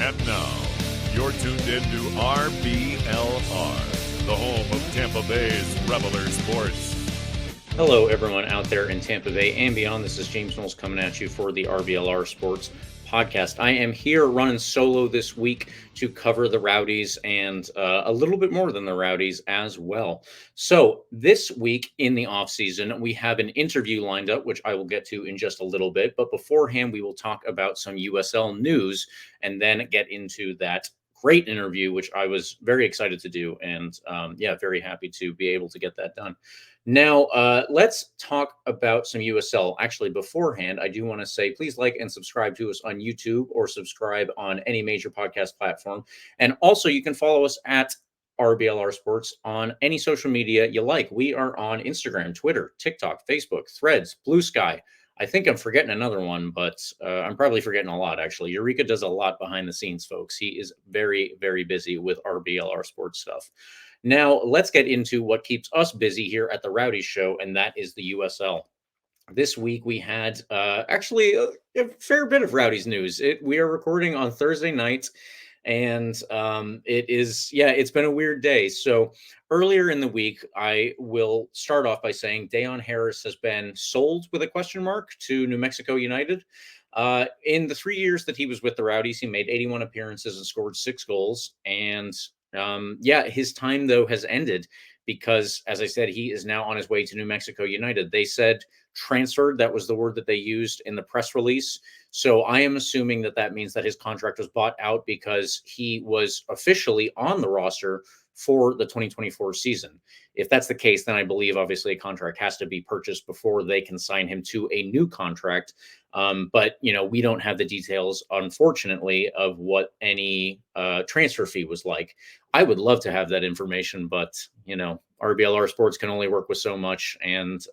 And now, you're tuned into RBLR, the home of Tampa Bay's Reveler Sports. Hello, everyone out there in Tampa Bay and beyond. This is James Knowles coming at you for the RBLR Sports podcast. I am here running solo this week to cover the Rowdies and a little bit more than the Rowdies as well. So this week in the off season, we have an interview lined up, which I will get to in just a little bit. But beforehand, we will talk about some USL news and then get into that great interview, which I was very excited to do. And very happy to be able to get that done. Now, let's talk about some USL. Actually, beforehand, I do want to say, please like and subscribe to us on YouTube or subscribe on any major podcast platform. And also, you can follow us at RBLR Sports on any social media you like. We are on Instagram, Twitter, TikTok, Facebook, Threads, Blue Sky. I think I'm forgetting another one, but I'm probably forgetting a lot, actually. Eureka does a lot behind the scenes, folks. He is very, very busy with RBLR Sports stuff. Now, let's get into what keeps us busy here at the Rowdies show, and that is the USL. This week, we had actually a fair bit of Rowdies news. We are recording on Thursday night, and it's been a weird day. So earlier in the week, I will start off by saying Dejon Harris has been sold with a question mark to New Mexico United. In the 3 years that he was with the Rowdies, he made 81 appearances and scored 6 goals. And his time, though, has ended because, as I said, he is now on his way to New Mexico United. They said transferred. That was the word that they used in the press release. So I am assuming that means that his contract was bought out because he was officially on the roster for the 2024 season. If that's the case, then I believe obviously a contract has to be purchased before they can sign him to a new contract. But we don't have the details, unfortunately, of what any transfer fee was like. I would love to have that information, but RBLR Sports can only work with so much, and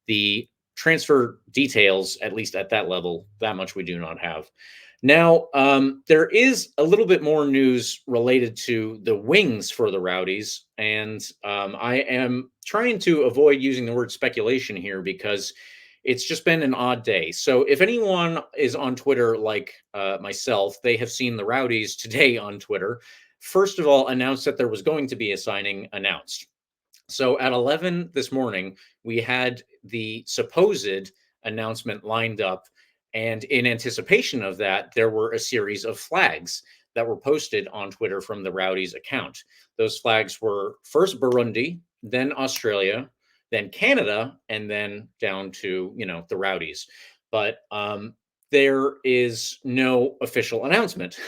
the transfer details, at least at that level, that much we do not have. Now, there is a little bit more news related to the wings for the Rowdies, and I am trying to avoid using the word speculation here because it's just been an odd day. So if anyone is on Twitter like myself, they have seen the Rowdies today on Twitter, first of all, announced that there was going to be a signing announced. So at 11 this morning, we had the supposed announcement lined up. And in anticipation of that, there were a series of flags that were posted on Twitter from the Rowdies account. Those flags were first Burundi, then Australia, then Canada, and then down to, the Rowdies. But there is no official announcement.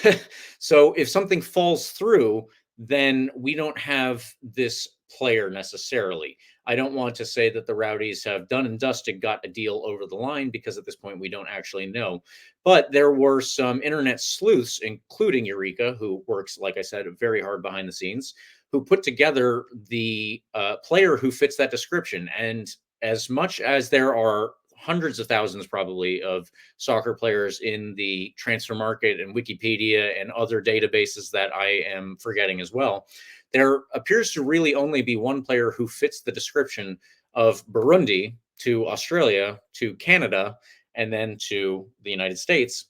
So if something falls through, then we don't have this player necessarily. I don't want to say that the Rowdies have done and dusted, got a deal over the line, because at this point we don't actually know. But there were some internet sleuths, including Eureka, who works, like I said, very hard behind the scenes, who put together the player who fits that description. And as much as there are hundreds of thousands probably of soccer players in the transfer market and Wikipedia and other databases that I am forgetting as well, there appears to really only be one player who fits the description of Burundi to Australia to Canada and then to the United States.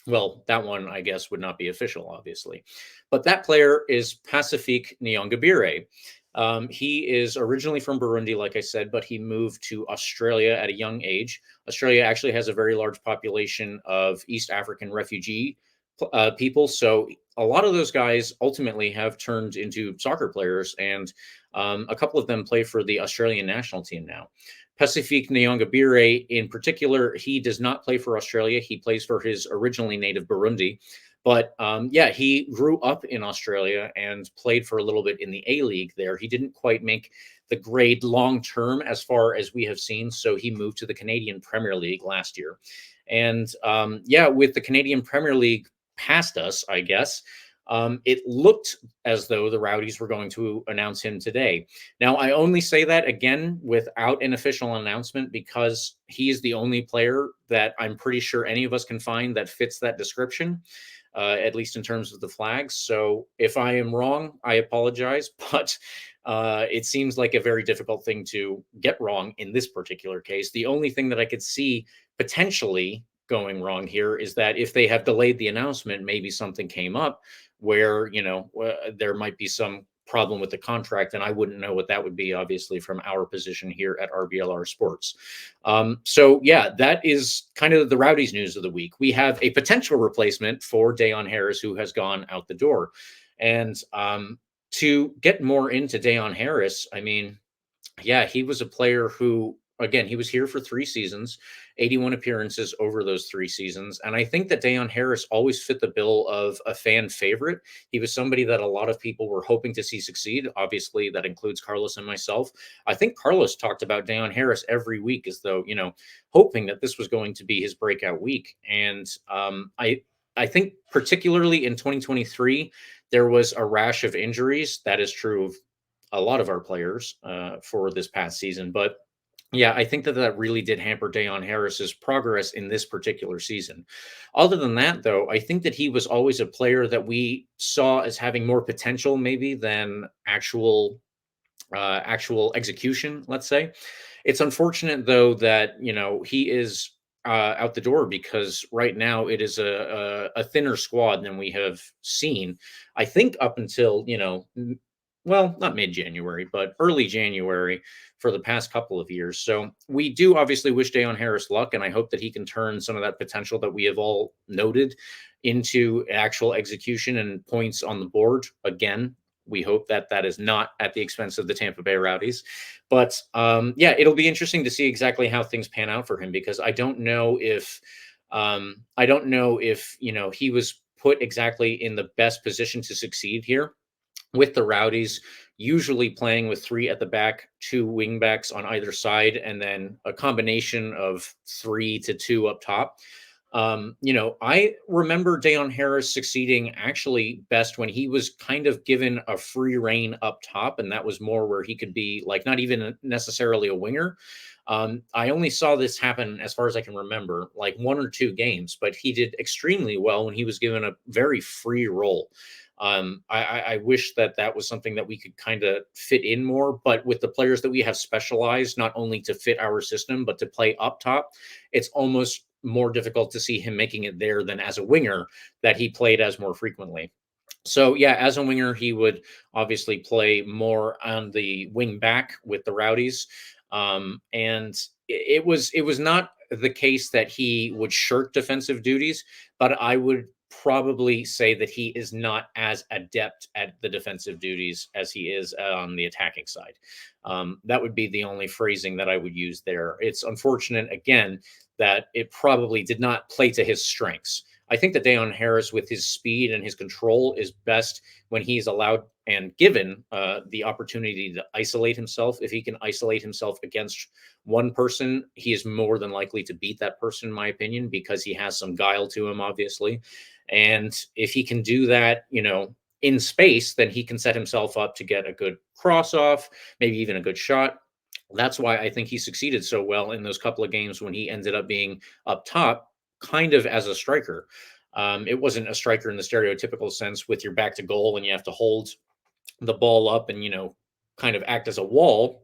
Well, that one, I guess, would not be official, obviously. But that player is Pacifique Niyongabire. He is originally from Burundi, like I said, but he moved to Australia at a young age. Australia actually has a very large population of East African refugee people. So a lot of those guys ultimately have turned into soccer players, and a couple of them play for the Australian national team now. Pacifique Niyongabire in particular, he does not play for Australia. He plays for his originally native Burundi. But he grew up in Australia and played for a little bit in the A-League there. He didn't quite make the grade long term as far as we have seen, so he moved to the Canadian Premier League last year. And with the Canadian Premier League past us, I guess, it looked as though the Rowdies were going to announce him today. Now, I only say that, again, without an official announcement, because he is the only player that I'm pretty sure any of us can find that fits that description, at least in terms of the flags. So if I am wrong, I apologize, but it seems like a very difficult thing to get wrong in this particular case. The only thing that I could see potentially going wrong here is that if they have delayed the announcement, maybe something came up where, there might be some problem with the contract, and I wouldn't know what that would be, obviously, from our position here at RBLR Sports. So yeah, that is kind of the Rowdies news of the week. We have a potential replacement for Dayon Harris, who has gone out the door. And to get more into Dayon Harris, I mean, yeah, he was a player who, again, he was here for 3 seasons, 81 appearances over those 3 seasons. And I think that Dayon Harris always fit the bill of a fan favorite. He was somebody that a lot of people were hoping to see succeed. Obviously, that includes Carlos and myself. I think Carlos talked about Dayon Harris every week as though, hoping that this was going to be his breakout week. And I think particularly in 2023, there was a rash of injuries. That is true of a lot of our players for this past season. But yeah, I think that really did hamper Dayon Harris's progress in this particular season. Other than that, though, I think that he was always a player that we saw as having more potential, maybe, than actual execution. Let's say it's unfortunate, though, that he is out the door, because right now it is a thinner squad than we have seen. I think up until well, not mid-January, but early January for the past couple of years. So we do obviously wish Dayon Harris luck, and I hope that he can turn some of that potential that we have all noted into actual execution and points on the board. Again, we hope that that is not at the expense of the Tampa Bay Rowdies. But yeah, it'll be interesting to see exactly how things pan out for him, because I don't know if he was put exactly in the best position to succeed here with the Rowdies, usually playing with 3 at the back, 2 wingbacks on either side, and then a combination of 3 to 2 up top. I remember Dayon Harris succeeding actually best when he was kind of given a free reign up top, and that was more where he could be like not even necessarily a winger. I only saw this happen, as far as I can remember, like 1 or 2 games, but he did extremely well when he was given a very free role. I wish that that was something that we could kind of fit in more, but with the players that we have specialized, not only to fit our system, but to play up top, it's almost more difficult to see him making it there than as a winger that he played as more frequently. So yeah, as a winger, he would obviously play more on the wing back with the Rowdies. And it was not the case that he would shirk defensive duties, but I would probably say that he is not as adept at the defensive duties as he is on the attacking side. That would be the only phrasing that I would use there. It's unfortunate, again, that it probably did not play to his strengths. I think that Dayon Harris, with his speed and his control, is best when he's allowed and given the opportunity to isolate himself. If he can isolate himself against one person, he is more than likely to beat that person, in my opinion, because he has some guile to him, obviously. And if he can do that, in space, then he can set himself up to get a good cross off, maybe even a good shot. That's why I think he succeeded so well in those couple of games when he ended up being up top, kind of as a striker. It wasn't a striker in the stereotypical sense with your back to goal and you have to hold the ball up and, kind of act as a wall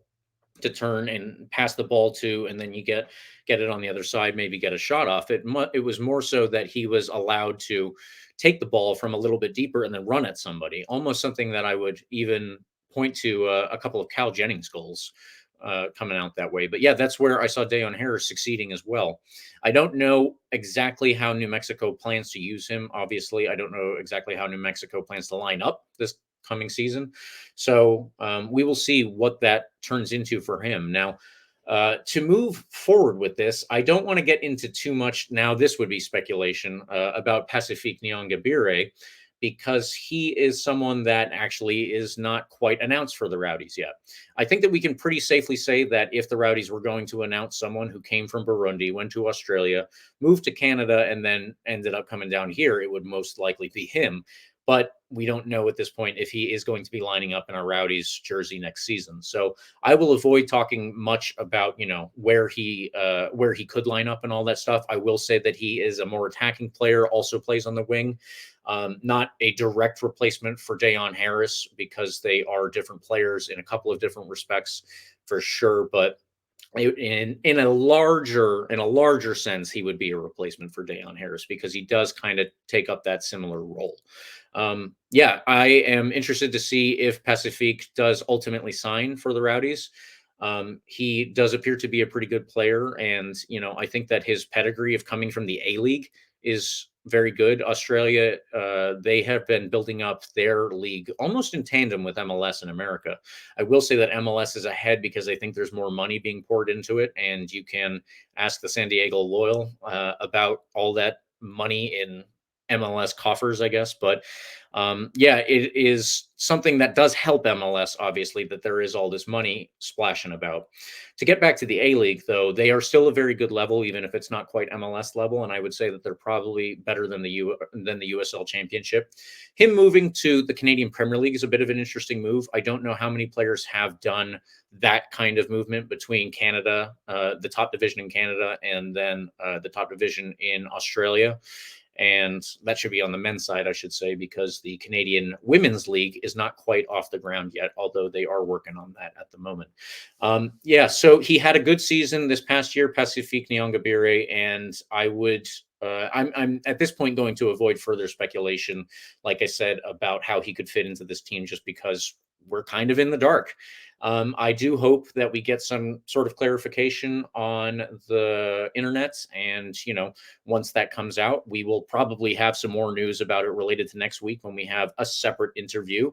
to turn and pass the ball to, and then you get it on the other side, maybe get a shot off. It was more so that he was allowed to take the ball from a little bit deeper and then run at somebody, almost something that I would even point to a couple of Cal Jennings goals coming out that way. But yeah, that's where I saw Dayon Harris succeeding as well. I don't know exactly how New Mexico plans to use him. Obviously, I don't know exactly how New Mexico plans to line up this coming season. So we will see what that turns into for him. Now, to move forward with this, I don't want to get into too much now. This would be speculation about Pacifique Niyongabire, because he is someone that actually is not quite announced for the Rowdies yet. I think that we can pretty safely say that if the Rowdies were going to announce someone who came from Burundi, went to Australia, moved to Canada, and then ended up coming down here, it would most likely be him. But we don't know at this point if he is going to be lining up in a Rowdies jersey next season. So I will avoid talking much about, where he could line up and all that stuff. I will say that he is a more attacking player, also plays on the wing. Not a direct replacement for Dayon Harris, because they are different players in a couple of different respects for sure. But In a larger sense, he would be a replacement for Deion Harris because he does kind of take up that similar role. Yeah, I am interested to see if Pacifique does ultimately sign for the Rowdies. He does appear to be a pretty good player, and I think that his pedigree of coming from the A League is very good. Australia, they have been building up their league almost in tandem with MLS in America. I will say that MLS is ahead because I think there's more money being poured into it, and you can ask the San Diego Loyal about all that money in MLS coffers, I guess. But yeah, it is something that does help MLS, obviously, that there is all this money splashing about. To get back to the A League, though, they are still a very good level, even if it's not quite MLS level, and I would say that they're probably better than the USL Championship. Him moving to the Canadian Premier League is a bit of an interesting move. I don't know how many players have done that kind of movement between Canada, the top division in Canada, and then the top division in Australia. And that should be on the men's side, I should say, because the Canadian Women's League is not quite off the ground yet, although they are working on that at the moment. Yeah, so he had a good season this past year, Pacifique Niyongabire, and I'm at this point going to avoid further speculation, like I said, about how he could fit into this team, just because we're kind of in the dark. I do hope that we get some sort of clarification on the internet, and once that comes out, we will probably have some more news about it related to next week when we have a separate interview.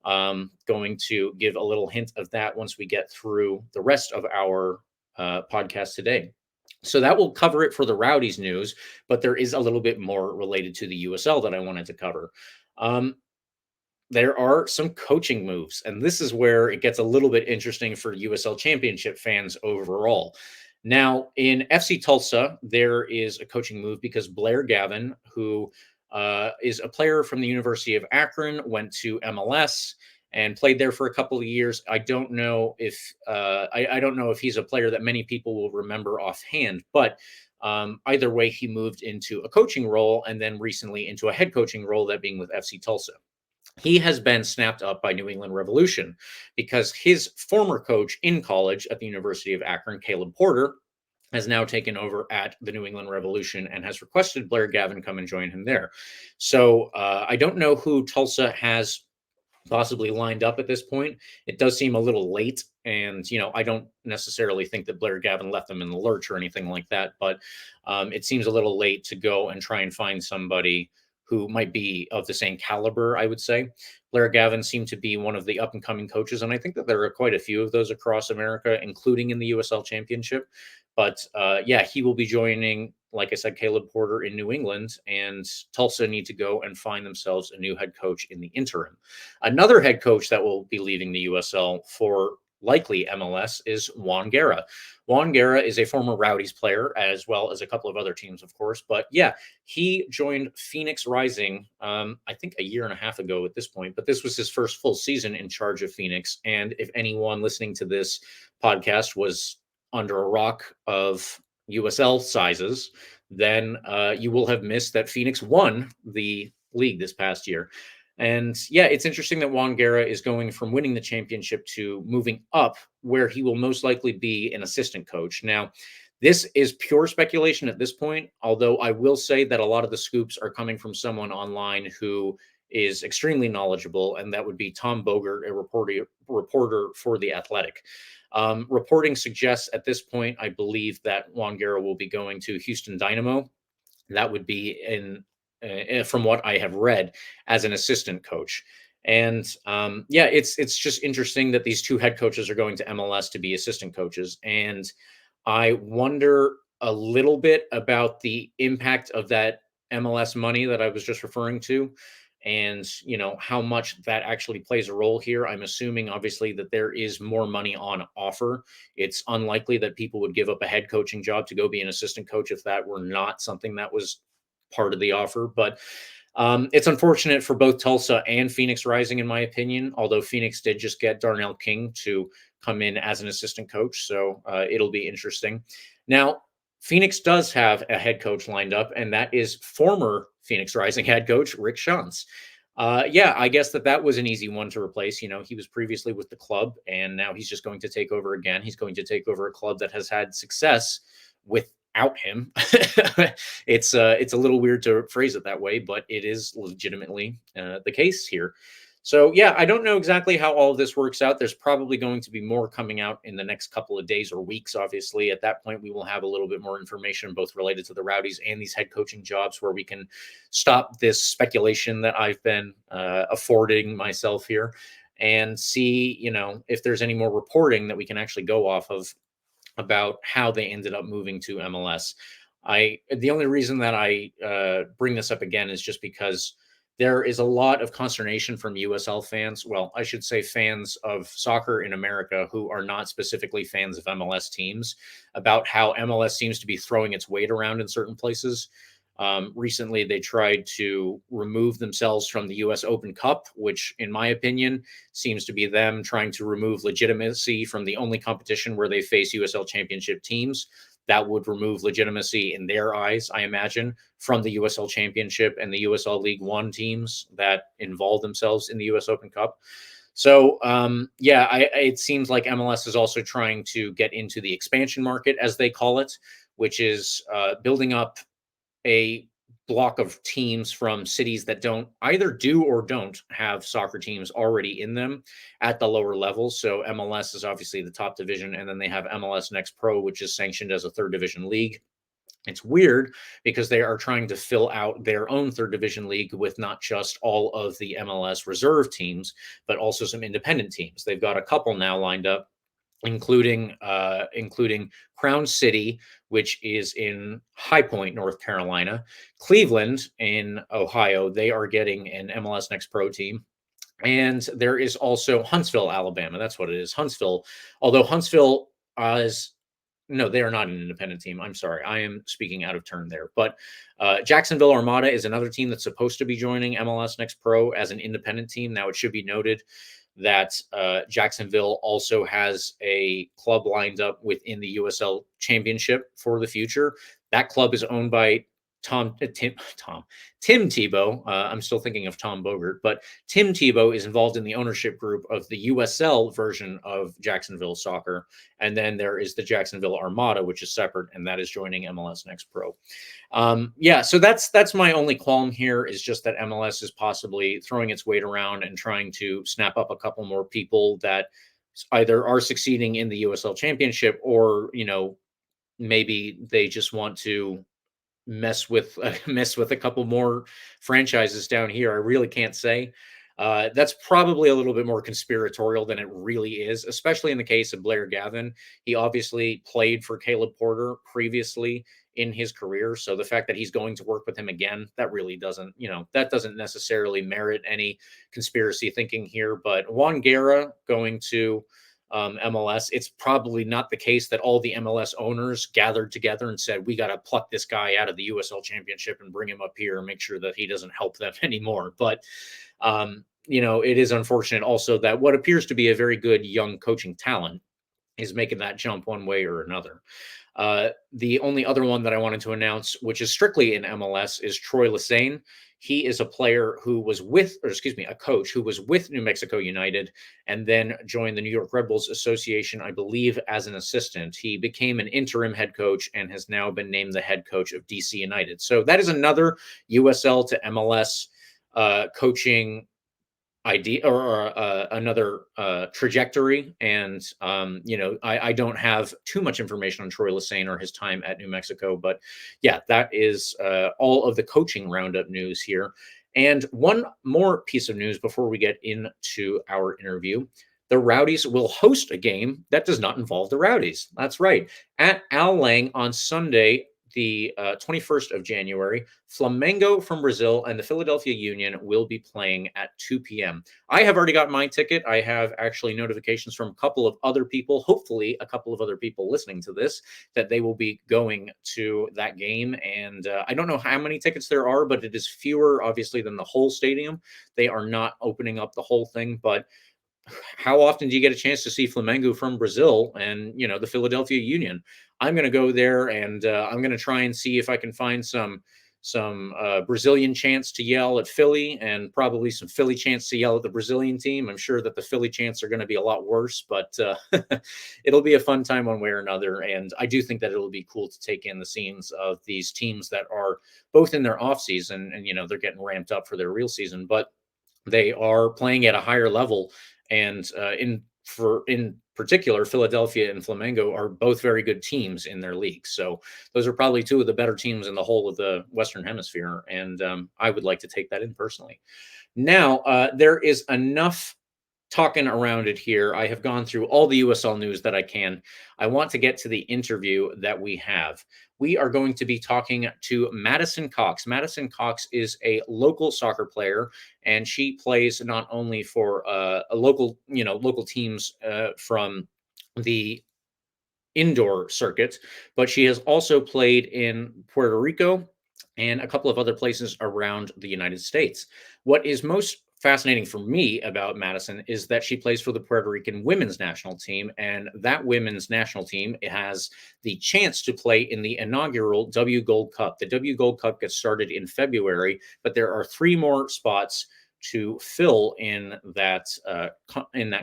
Going to give a little hint of that once we get through the rest of our podcast today. So that will cover it for the Rowdies news, but there is a little bit more related to the USL that I wanted to cover. There are some coaching moves, and this is where it gets a little bit interesting for USL Championship fans overall. Now, in FC Tulsa, there is a coaching move because Blair Gavin, who is a player from the University of Akron, went to MLS and played there for a couple of years. I don't know if I don't know if he's a player that many people will remember offhand, but either way, he moved into a coaching role and then recently into a head coaching role, that being with FC Tulsa. He has been snapped up by New England Revolution because his former coach in college at the University of Akron, Caleb Porter, has now taken over at the New England Revolution and has requested Blair Gavin come and join him there. So I don't know who Tulsa has possibly lined up at this point. It does seem a little late, and I don't necessarily think that Blair Gavin left them in the lurch or anything like that, but it seems a little late to go and try and find somebody who might be of the same caliber, I would say. Blair Gavin seemed to be one of the up and coming coaches, and I think that there are quite a few of those across America, including in the USL Championship. But yeah, he will be joining, like I said, Caleb Porter in New England, and Tulsa need to go and find themselves a new head coach in the interim. Another head coach that will be leaving the USL for likely MLS is Juan Guerra. Juan Guerra is a former Rowdies player, as well as a couple of other teams, of course. But yeah, he joined Phoenix Rising, I think a year and a half ago at this point. But this was his first full season in charge of Phoenix. And if anyone listening to this podcast was under a rock of USL sizes, then you will have missed that Phoenix won the league this past year. And yeah, it's interesting that Juan Guerra is going from winning the championship to moving up, where he will most likely be an assistant coach. Now, this is pure speculation at this point, although I will say that a lot of the scoops are coming from someone online who is extremely knowledgeable, and that would be Tom Bogert, a reporter for The Athletic. Reporting suggests at this point, I believe that Juan Guerra will be going to Houston Dynamo. That would be from what I have read, as an assistant coach. And yeah, it's just interesting that these two head coaches are going to MLS to be assistant coaches. And I wonder a little bit about the impact of that MLS money that I was just referring to, and how much that actually plays a role here. I'm assuming, obviously, that there is more money on offer. It's unlikely that people would give up a head coaching job to go be an assistant coach if that were not something that was part of the offer. But it's unfortunate for both Tulsa and Phoenix Rising, in my opinion, although Phoenix did just get Darnell King to come in as an assistant coach. So it'll be interesting. Now, Phoenix does have a head coach lined up, and that is former Phoenix Rising head coach Rick Schantz. Yeah, I guess that was an easy one to replace. He was previously with the club, and now he's just going to take over again. He's going to take over a club that has had success without him. It's a little weird to phrase it that way, but it is legitimately the case here. So yeah, I don't know exactly how all of this works out. There's probably going to be more coming out in the next couple of days or weeks. Obviously, at that point, we will have a little bit more information, both related to the Rowdies and these head coaching jobs, where we can stop this speculation that I've been affording myself here and see, if there's any more reporting that we can actually go off of about how they ended up moving to MLS. The only reason that I bring this up again is just because there is a lot of consternation from USL fans. Well, I should say fans of soccer in America who are not specifically fans of MLS teams, about how MLS seems to be throwing its weight around in certain places. Recently, they tried to remove themselves from the U.S. Open Cup, which, in my opinion, seems to be them trying to remove legitimacy from the only competition where they face USL Championship teams. That would remove legitimacy in their eyes, I imagine, from the USL Championship and the USL League One teams that involve themselves in the U.S. Open Cup. So, yeah, it seems like MLS is also trying to get into the expansion market, as they call it, which is building up a block of teams from cities that don't either do or don't have soccer teams already in them at the lower levels. So MLS is obviously the top division, and then they have MLS Next Pro, which is sanctioned as a third division league. It's weird because they are trying to fill out their own third division league with not just all of the MLS reserve teams, but also some independent teams. They've got a couple now lined up, including Crown City, which is in High Point, North Carolina. Cleveland in Ohio, they are getting an MLS Next Pro team. And there is also Huntsville, Alabama. That's what it is, Huntsville. Although Huntsville is no, they are not an independent team. I'm sorry. I am speaking out of turn there. But Jacksonville Armada is another team that's supposed to be joining MLS Next Pro as an independent team. Now, it should be noted that Jacksonville also has a club lined up within the USL Championship for the future. That club is owned by Tim Tebow. I'm still thinking of Tom Bogert, but Tim Tebow is involved in the ownership group of the USL version of Jacksonville Soccer. And then there is the Jacksonville Armada, which is separate, and that is joining MLS Next Pro. Yeah, so that's my only qualm here, is just that MLS is possibly throwing its weight around and trying to snap up a couple more people that either are succeeding in the USL Championship, or, maybe they just want to mess with a couple more franchises down here. I really can't say. That's probably a little bit more conspiratorial than it really is, especially in the case of Blair Gavin. He obviously played for Caleb Porter previously in his career, so the fact that he's going to work with him again, that really doesn't, that doesn't necessarily merit any conspiracy thinking here. But Juan Guerra going to MLS, it's probably not the case that all the MLS owners gathered together and said, we got to pluck this guy out of the USL Championship and bring him up here and make sure that he doesn't help them anymore. But, it is unfortunate also that what appears to be a very good young coaching talent is making that jump one way or another. The only other one that I wanted to announce, which is strictly in MLS, is Troy Lesane. He is a player who was a coach who was with New Mexico United and then joined the New York Red Bulls Association, I believe, as an assistant. He became an interim head coach and has now been named the head coach of DC United. So that is another USL to MLS coaching idea, or another trajectory. And I don't have too much information on Troy Lesane or his time at New Mexico, but yeah, that is all of the coaching roundup news here. And one more piece of news before we get into our interview: the Rowdies will host a game that does not involve the Rowdies. That's right, at Al Lang on Sunday, the 21st of January. Flamengo from Brazil and the Philadelphia Union will be playing at 2 p.m. I have already got my ticket. I have actually notifications from a couple of other people, hopefully a couple of other people listening to this, that they will be going to that game. And I don't know how many tickets there are, but it is fewer, obviously, than the whole stadium. They are not opening up the whole thing, but how often do you get a chance to see Flamengo from Brazil and, the Philadelphia Union? I'm going to go there, and I'm going to try and see if I can find some some Brazilian chants to yell at Philly, and probably some Philly chants to yell at the Brazilian team. I'm sure that the Philly chants are going to be a lot worse, but it'll be a fun time one way or another. And I do think that it'll be cool to take in the scenes of these teams that are both in their off season and, they're getting ramped up for their real season, but they are playing at a higher level. And in particular, Philadelphia and Flamengo are both very good teams in their league. So those are probably two of the better teams in the whole of the Western Hemisphere. And I would like to take that in personally. Now, there is enough talking around it here. I have gone through all the USL news that I can. I want to get to the interview that we have. We are going to be talking to Madison Cox. Madison Cox is a local soccer player, and she plays not only for a local teams from the indoor circuit, but she has also played in Puerto Rico and a couple of other places around the United States. What is most fascinating for me about Madison is that she plays for the Puerto Rican women's national team, and that women's national team has the chance to play in the inaugural W Gold Cup. The W Gold Cup gets started in February, but there are 3 more spots to fill in that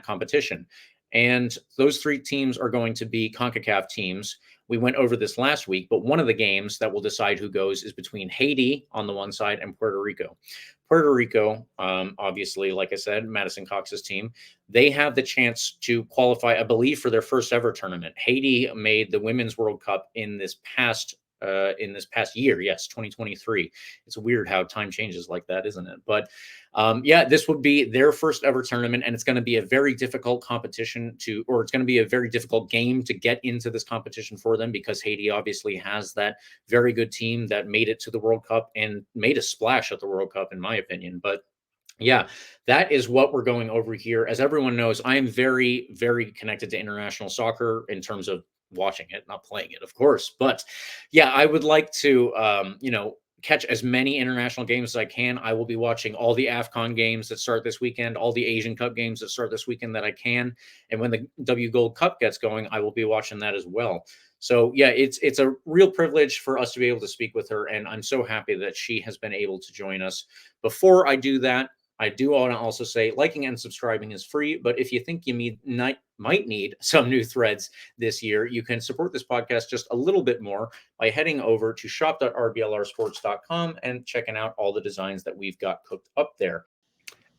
competition. And those 3 teams are going to be CONCACAF teams. We went over this last week, but one of the games that will decide who goes is between Haiti on the one side and Puerto Rico. Puerto Rico, obviously, like I said, Madison Cox's team, they have the chance to qualify, I believe, for their first ever tournament. Haiti made the Women's World Cup in this past year, yes, 2023. It's weird how time changes like that, isn't it? But this would be their first ever tournament, and it's going to be a very difficult competition it's going to be a very difficult game to get into this competition for them, because Haiti obviously has that very good team that made it to the World Cup and made a splash at the World Cup, in my opinion. But yeah, that is what we're going over here. As everyone knows, I am very, very connected to international soccer in terms of watching it, not playing it, of course. But yeah, I would like to, catch as many international games as I can. I will be watching all the AFCON games that start this weekend, all the Asian Cup games that start this weekend that I can. And when the W Gold Cup gets going, I will be watching that as well. So yeah, it's a real privilege for us to be able to speak with her. And I'm so happy that she has been able to join us. Before I do that, I do want to also say liking and subscribing is free, but if you think you might need some new threads this year, you can support this podcast just a little bit more by heading over to shop.rblrsports.com and checking out all the designs that we've got cooked up there.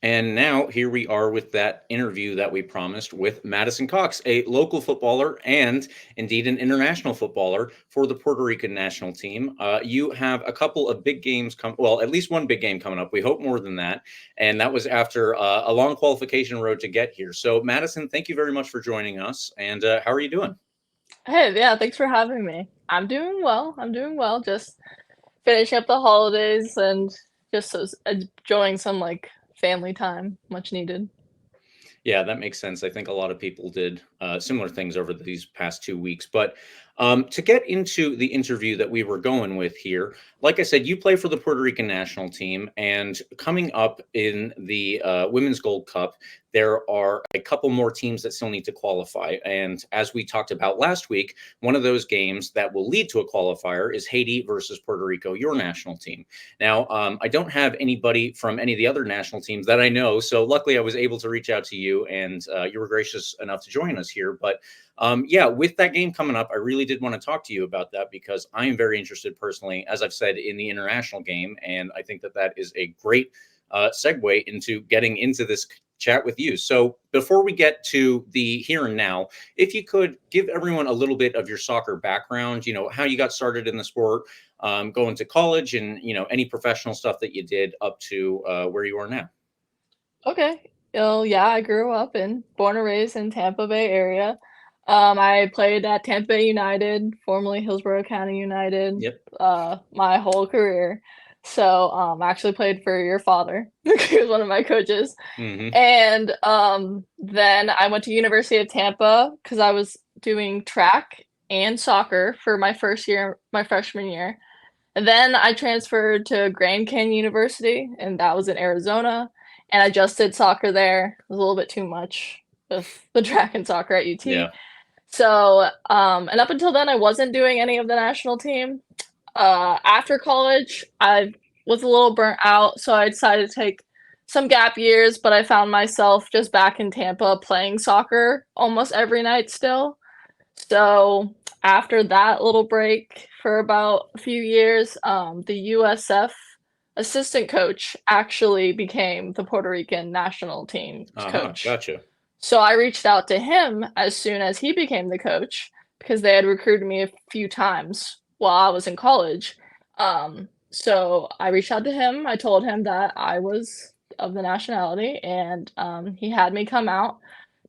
And now here we are with that interview that we promised with Madison Cox, a local footballer and indeed an international footballer for the Puerto Rican national team. You have a couple of big games at least one big game coming up. We hope more than that. And that was after a long qualification road to get here. So Madison, thank you very much for joining us. And how are you doing? Hey, yeah, thanks for having me. I'm doing well. I'm doing well. Just finishing up the holidays and just enjoying some family time, much needed. Yeah, that makes sense. I think a lot of people did similar things over these past 2 weeks. But to get into the interview that we were going with here, like I said, you play for the Puerto Rican national team, and coming up in the Women's Gold Cup, there are a couple more teams that still need to qualify. And as we talked about last week, one of those games that will lead to a qualifier is Haiti versus Puerto Rico, your national team. Now, I don't have anybody from any of the other national teams that I know, so luckily I was able to reach out to you, and you were gracious enough to join us here. But with that game coming up, I really did want to talk to you about that, because I am very interested personally, as I've said, in the international game, and I think that is a great segue into getting into this chat with you. So before we get to the here and now, if you could give everyone a little bit of your soccer background, how you got started in the sport, going to college, and any professional stuff that you did up to where you are now. Okay. Well, yeah, I grew up born and raised in Tampa Bay area. I played at Tampa Bay United, formerly Hillsborough County United, my whole career. So, I actually played for your father. He was one of my coaches. Mm-hmm. And then I went to University of Tampa because I was doing track and soccer for my freshman year. And then I transferred to Grand Canyon University, and that was in Arizona. And I just did soccer there. It was a little bit too much of the track and soccer at UT. Yeah. So, and up until then, I wasn't doing any of the national team. After college, I was a little burnt out, so I decided to take some gap years, but I found myself just back in Tampa playing soccer almost every night still. So after that little break for about a few years, the USF assistant coach actually became the Puerto Rican national team Uh-huh, coach. gotcha. So I reached out to him as soon as he became the coach because they had recruited me a few times while I was in college. So I reached out to him. I told him that I was of the nationality, and he had me come out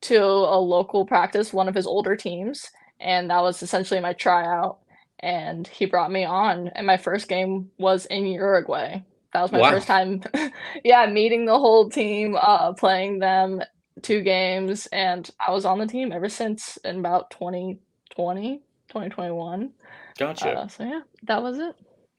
to a local practice, one of his older teams, and that was essentially my tryout. And he brought me on, and my first game was in Uruguay. That was my Wow. first time, yeah, meeting the whole team, playing them 2 games, and I was on the team ever since in about 2020, 2021. Gotcha. So yeah, that was it.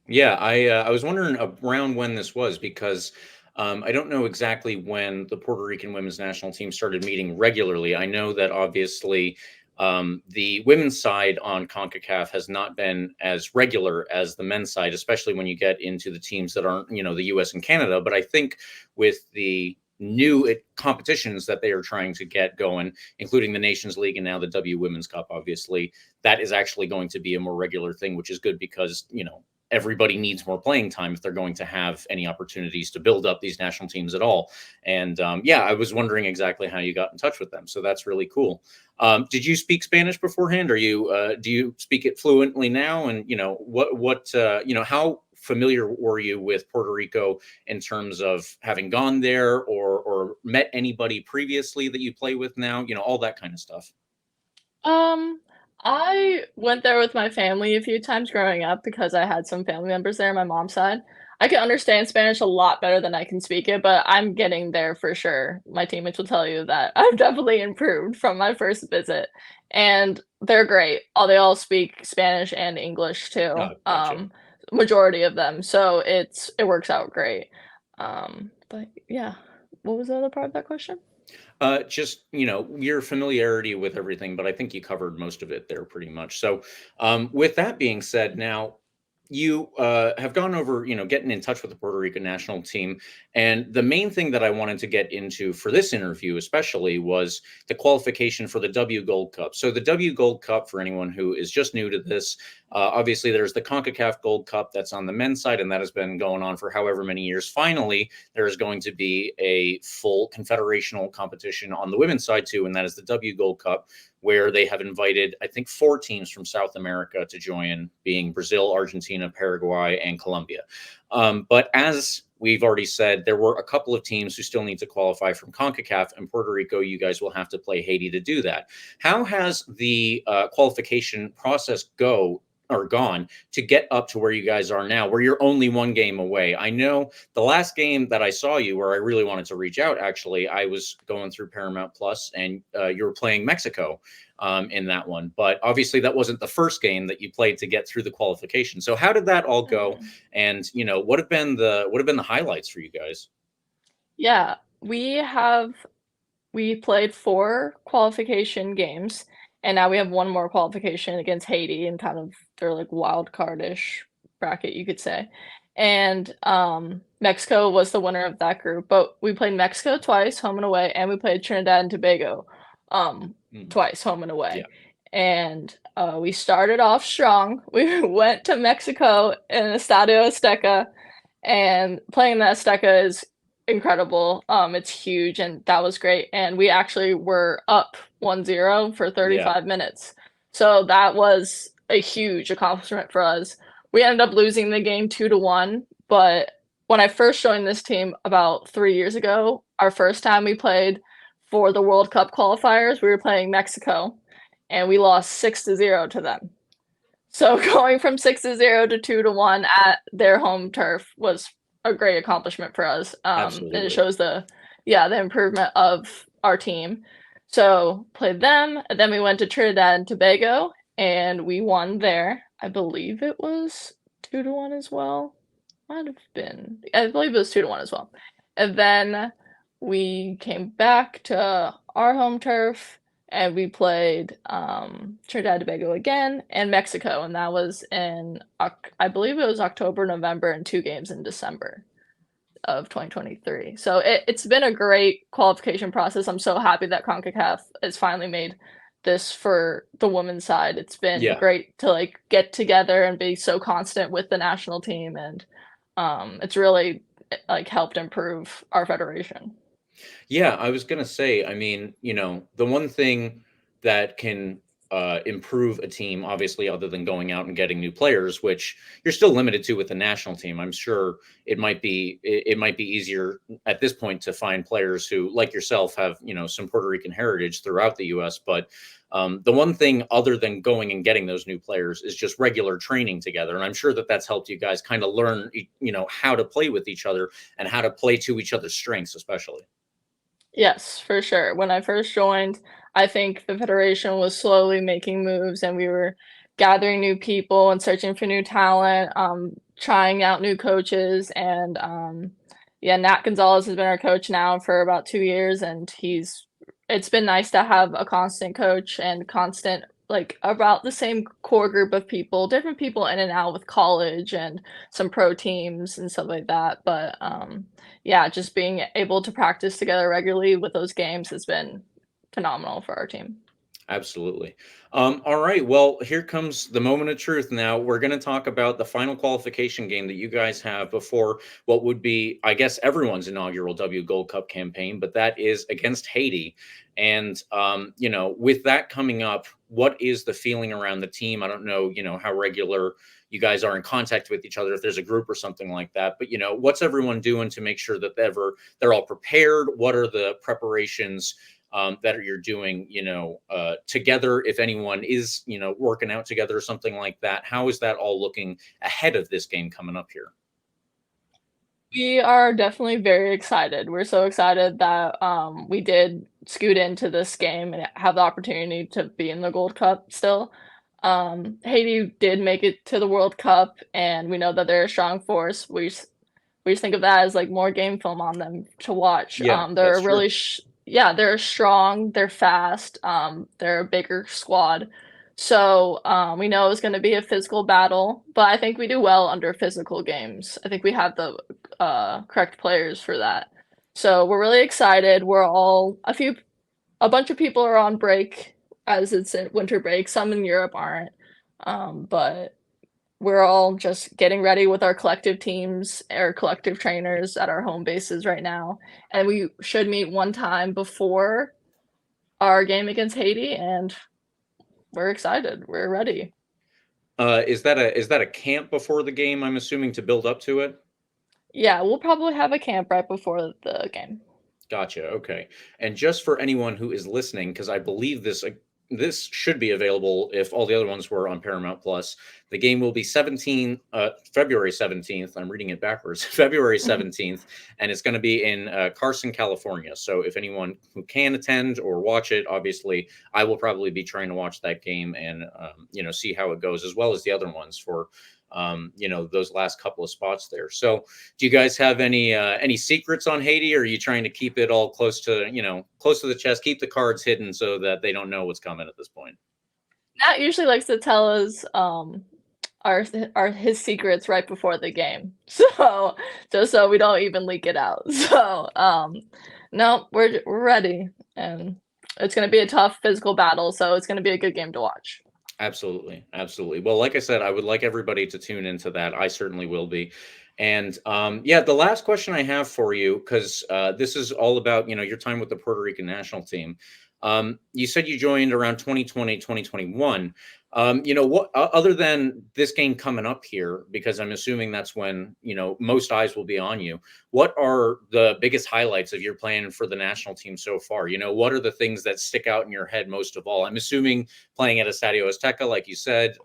Yeah, I was wondering around when this was because I don't know exactly when the Puerto Rican women's national team started meeting regularly. I know that obviously the women's side on CONCACAF has not been as regular as the men's side, especially when you get into the teams that aren't, the U.S. and Canada. But I think with the new competitions that they are trying to get going, including the Nations League and now the W Women's Cup, obviously, that is actually going to be a more regular thing, which is good because, everybody needs more playing time if they're going to have any opportunities to build up these national teams at all. And yeah, I was wondering exactly how you got in touch with them. So that's really cool. Did you speak Spanish beforehand? Or do you speak it fluently now? And how familiar were you with Puerto Rico in terms of having gone there or met anybody previously that you play with now? All that kind of stuff. Um, I went there with my family a few times growing up because I had some family members there on my mom's side. I can understand Spanish a lot better than I can speak it, but I'm getting there for sure. My teammates will tell you that I've definitely improved from my first visit, and they're great. They all speak Spanish and English too, Gotcha. majority of them, so it works out great. But yeah. What was the other part of that question? Just, your familiarity with everything, but I think you covered most of it there pretty much. So, with that being said, now you have gone over, getting in touch with the Puerto Rican national team. And the main thing that I wanted to get into for this interview, especially, was the qualification for the W Gold Cup. So, the W Gold Cup, for anyone who is just new to this, obviously there's the CONCACAF Gold Cup that's on the men's side, and that has been going on for however many years. Finally, there is going to be a full confederational competition on the women's side too, and that is the W Gold Cup, where they have invited, I think, 4 teams from South America to join, being Brazil, Argentina, Paraguay, and Colombia. But as we've already said, there were a couple of teams who still need to qualify from CONCACAF, and Puerto Rico, you guys will have to play Haiti to do that. How has the qualification process gone to get up to where you guys are now, where you're only 1 game away? I know the last game that I saw you, where I really wanted to reach out, actually, I was going through Paramount Plus, and you were playing Mexico in that one. But obviously, that wasn't the first game that you played to get through the qualification. So how did that all go? And what have been the highlights for you guys? Yeah, we played 4 qualification games, and now we have 1 more qualification against Haiti in kind of their, like, wild card-ish bracket, you could say. And, Mexico was the winner of that group, but we played Mexico twice, home and away, and we played Trinidad and Tobago, Mm, twice, home and away. yeah, And, we started off strong. We went to Mexico in Estadio Azteca, and playing the Azteca is incredible. It's huge, and that was great. And we actually were up 1-0 for yeah, 35 minutes. So that was a huge accomplishment for us. We ended up losing the game 2-1, but when I first joined this team about 3 years ago, our first time we played for the World Cup qualifiers, we were playing Mexico, and we lost 6-0 to them. So going from 6-0 to 2-1 at their home turf was a great accomplishment for us. And it absolutely. shows the improvement of our team. So played them, and then we went to Trinidad and Tobago, and we won there. I believe it was 2-1 as well. Might have been. I believe it was 2-1 as well. And then we came back to our home turf, and we played Trinidad and Tobago again and Mexico, and that was in I believe it was October, November, and 2 games in December of 2023. So it's been a great qualification process. I'm so happy that CONCACAF has finally made this for the women's side. It's been great to like get together and be so constant with the national team, and it's really like helped improve our federation. Yeah, I was gonna say, I mean, the one thing that can improve a team, obviously, other than going out and getting new players, which you're still limited to with the national team. I'm sure it might be easier at this point to find players who, like yourself, have some Puerto Rican heritage throughout the U.S. But the one thing other than going and getting those new players is just regular training together, and I'm sure that that's helped you guys kind of learn, how to play with each other and how to play to each other's strengths, especially. Yes, for sure. When I first joined, I think the federation was slowly making moves and we were gathering new people and searching for new talent, trying out new coaches. And yeah, Nat Gonzalez has been our coach now for about 2 years, and it's been nice to have a constant coach and constant like about the same core group of people, different people in and out with college and some pro teams and stuff like that. But yeah, just being able to practice together regularly with those games has been phenomenal for our team. Absolutely. All right. Well, here comes the moment of truth now. We're going to talk about the final qualification game that you guys have before what would be, I guess, everyone's inaugural W Gold Cup campaign, but that is against Haiti. And, with that coming up, what is the feeling around the team? I don't know, how regular you guys are in contact with each other, if there's a group or something like that, but, what's everyone doing to make sure that they're all prepared? What are the preparations that you're doing, together? If anyone is, working out together or something like that, how is that all looking ahead of this game coming up here? We are definitely very excited. We're so excited that we did scoot into this game and have the opportunity to be in the Gold Cup still. Haiti did make it to the World Cup, and we know that they're a strong force. We just think of that as like more game film on them to watch. Yeah, They're that's a really true. yeah, they're strong, they're fast, they're a bigger squad. So we know it's going to be a physical battle, but I think we do well under physical games. I think we have the correct players for that. So we're really excited. A bunch of people are on break as it's a winter break. Some in Europe aren't, but we're all just getting ready with our collective teams, our collective trainers at our home bases right now, and we should meet one time before our game against Haiti, and we're excited. We're ready. Is that a camp before the game? I'm assuming to build up to it. Yeah, we'll probably have a camp right before the game. Gotcha. Okay. And just for anyone who is listening, because I believe this should be available if all the other ones were on Paramount Plus. The game will be February 17th. I'm reading it backwards. February 17th, and it's going to be in Carson, California. So if anyone who can attend or watch it, obviously, I will probably be trying to watch that game and see how it goes, as well as the other ones for those last couple of spots there. So do you guys have any secrets on Haiti, or are you trying to keep it all close to the chest, keep the cards hidden so that they don't know what's coming at this point? Nat usually likes to tell us our his secrets right before the game, so just so we don't even leak it out. So no, we're ready, and it's gonna be a tough physical battle. So it's gonna be a good game to watch. Absolutely. Absolutely. Well, like I said, I would like everybody to tune into that. I certainly will be. And yeah, the last question I have for you, because this is all about, your time with the Puerto Rican national team. You said you joined around 2020, 2021. What other than this game coming up here, because I'm assuming that's when, most eyes will be on you. What are the biggest highlights of your plan for the national team so far? What are the things that stick out in your head most of all? I'm assuming playing at Estadio Azteca, like you said,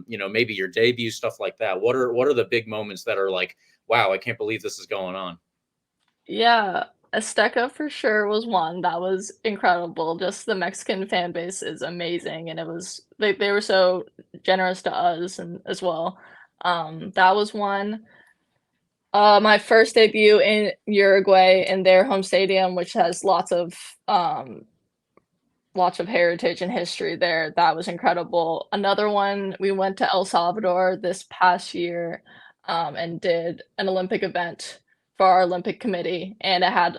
maybe your debut, stuff like that. What are the big moments that are like, wow, I can't believe this is going on? Yeah, Azteca for sure was one. That was incredible. Just the Mexican fan base is amazing, and they were so generous to us and as well. That was one. My first debut in Uruguay in their home stadium, which has lots of lots of heritage and history there. That was incredible. Another one, we went to El Salvador this past year, and did an Olympic event for our Olympic committee, and it had,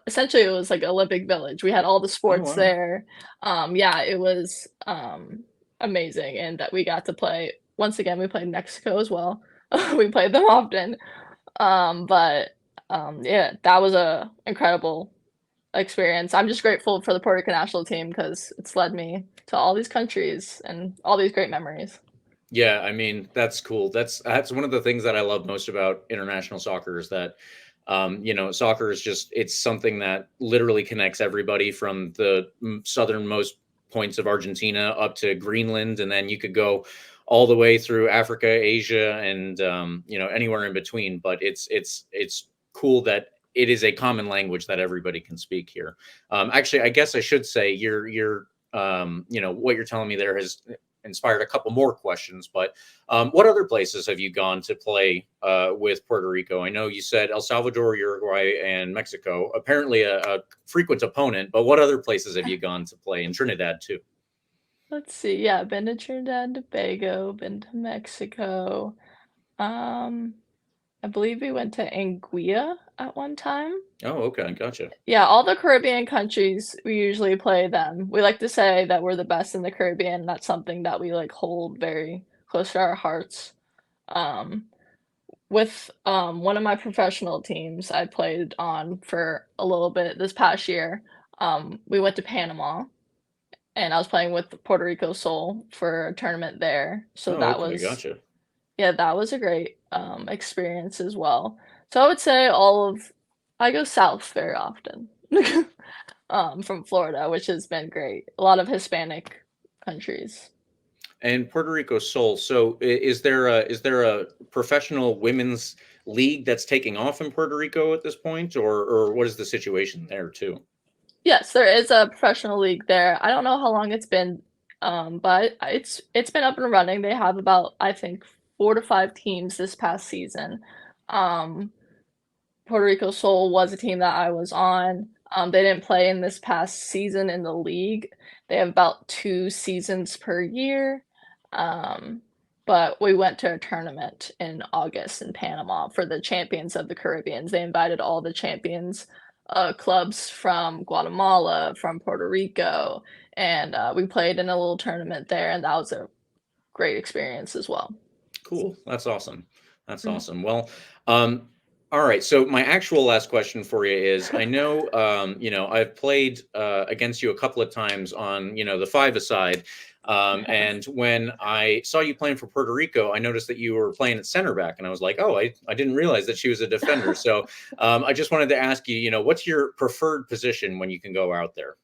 essentially it was like Olympic Village. We had all the Oh, sports wow. there. Yeah, it was, amazing, and that we got to play once again, we played Mexico as well. We played them often. But, yeah, that was a incredible experience. I'm just grateful for the Puerto Rico national team because it's led me to all these countries and all these great memories. Yeah, I mean, that's cool. That's one of the things that I love most about international soccer is that soccer is just it's something that literally connects everybody from the southernmost points of Argentina up to Greenland, and then you could go all the way through Africa, Asia, and anywhere in between. But it's cool that it is a common language that everybody can speak here. Actually, I guess I should say what you're telling me there has inspired a couple more questions. But what other places have you gone to play with Puerto Rico? I know you said El Salvador, Uruguay, and Mexico. Apparently, a frequent opponent. But what other places have you gone to play in Trinidad too? Let's see. Yeah, been to Trinidad and Tobago, been to Mexico. Um, I believe we went to Anguilla at one time. Oh, okay, gotcha. Yeah, all the Caribbean countries, we usually play them. We like to say that we're the best in the Caribbean. That's something that we like hold very close to our hearts. Um, with one of my professional teams I played on for a little bit this past year, we went to Panama and I was playing with Puerto Rico Soul for a tournament there. So Oh, that okay, was, gotcha. yeah, that was a great experience as well. So I would say I go south very often. From Florida, which has been great. A lot of Hispanic countries. And Puerto Rico Soul. So, is there a professional women's league that's taking off in Puerto Rico at this point, or what is the situation there too? Yes, there is a professional league there. I don't know how long it's been, but it's been up and running. They have about, I think, 4 to 5 teams this past season. Um, Puerto Rico Soul was a team that I was on. They didn't play in this past season in the league. They have about 2 seasons per year. Um, but we went to a tournament in August in Panama for the Champions of the Caribbeans. They invited all the champions clubs from Guatemala, from Puerto Rico, and we played in a little tournament there, and that was a great experience as well. Cool. That's awesome. That's Mhm. awesome. Well, all right. So my actual last question for you is, I know, I've played against you a couple of times on, the five-a-side. And when I saw you playing for Puerto Rico, I noticed that you were playing at center back, and I was like, oh, I didn't realize that she was a defender. So I just wanted to ask you, what's your preferred position when you can go out there?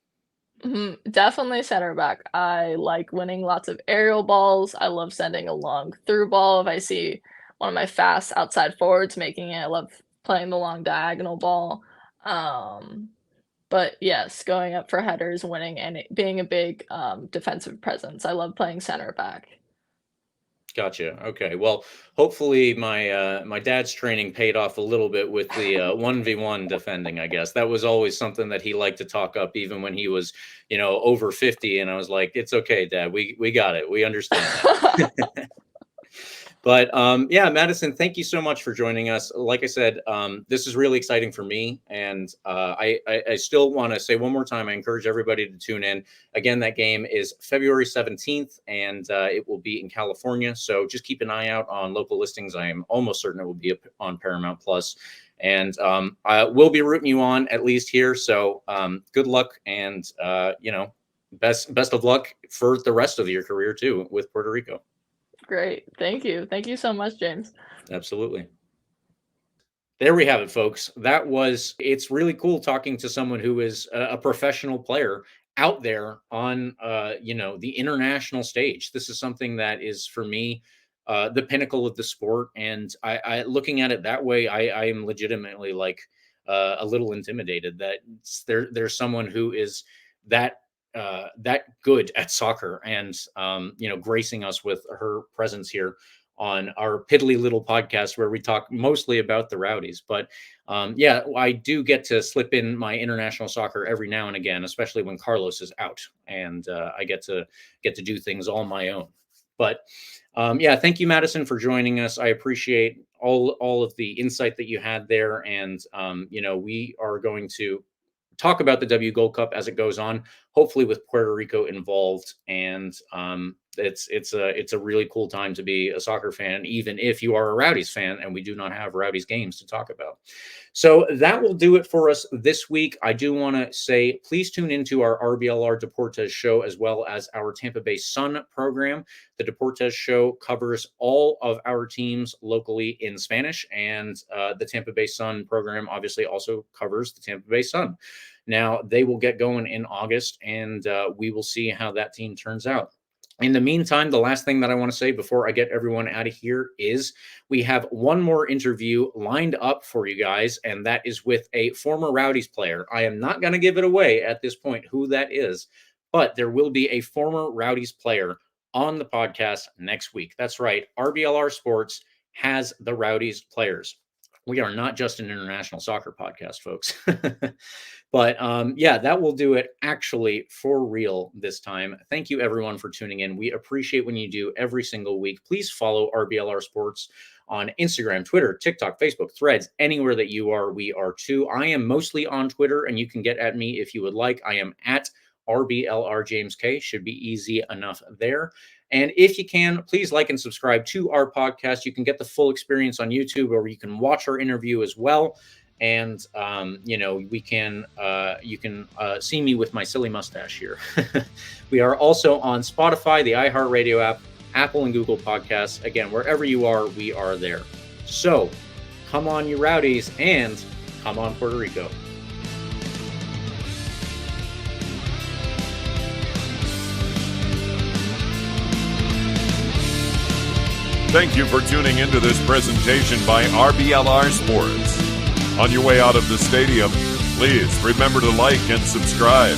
Mhm, definitely center back. I like winning lots of aerial balls. I love sending a long through ball. If I see one of my fast outside forwards making it, I love playing the long diagonal ball. Um, but yes, going up for headers, winning, and being a big defensive presence. I love playing center back. Gotcha. Okay. Well, hopefully my dad's training paid off a little bit with the 1v1 defending, I guess. That was always something that he liked to talk up even when he was, over 50, and I was like, "It's okay, Dad. We got it. We understand that." But yeah, Madison, thank you so much for joining us. Like I said, this is really exciting for me, and I still want to say one more time, I encourage everybody to tune in. Again, that game is February 17th, and it will be in California. So just keep an eye out on local listings. I am almost certain it will be on Paramount Plus, and I will be rooting you on at least here. So good luck, and best of luck for the rest of your career too with Puerto Rico. Great. Thank you. Thank you so much, James. Absolutely. There we have it, folks. It's really cool talking to someone who is a professional player out there on, the international stage. This is something that is for me, the pinnacle of the sport. And looking at it that way, I am legitimately like a little intimidated that there's someone who is that, that good at soccer and, gracing us with her presence here on our piddly little podcast where we talk mostly about the Rowdies. But yeah, I do get to slip in my international soccer every now and again, especially when Carlos is out, and I get to do things all my own. But yeah, thank you, Madison, for joining us. I appreciate all of the insight that you had there, and you know, we are going to talk about the W Gold Cup as it goes on, hopefully with Puerto Rico involved. And it's a really cool time to be a soccer fan, even if you are a Rowdies fan, and we do not have Rowdies games to talk about. So that will do it for us this week. I do want to say, please tune into our RBLR Deportes show, as well as our Tampa Bay Sun program. The Deportes show covers all of our teams locally in Spanish, and the Tampa Bay Sun program obviously also covers the Tampa Bay Sun. Now, they will get going in August, and we will see how that team turns out. In the meantime, the last thing that I want to say before I get everyone out of here is we have one more interview lined up for you guys, and that is with a former Rowdies player. I am not going to give it away at this point who that is, but there will be a former Rowdies player on the podcast next week. That's right. RBLR Sports has the Rowdies players. We are not just an international soccer podcast, folks. But yeah, that will do it actually for real this time. Thank you, everyone, for tuning in. We appreciate when you do every single week. Please follow RBLR Sports on Instagram, Twitter, TikTok, Facebook, Threads, anywhere that you are, we are too. I am mostly on Twitter, and you can get at me if you would like. I am at RBLR James K. Should be easy enough there. And if you can, please like and subscribe to our podcast. You can get the full experience on YouTube, or you can watch our interview as well. And, you know, you can see me with my silly mustache here. We are also on Spotify, the iHeartRadio app, Apple and Google Podcasts. Again, wherever you are, we are there. So come on, you Rowdies, and come on, Puerto Rico. Thank you for tuning into this presentation by RBLR Sports. On your way out of the stadium, please remember to like and subscribe.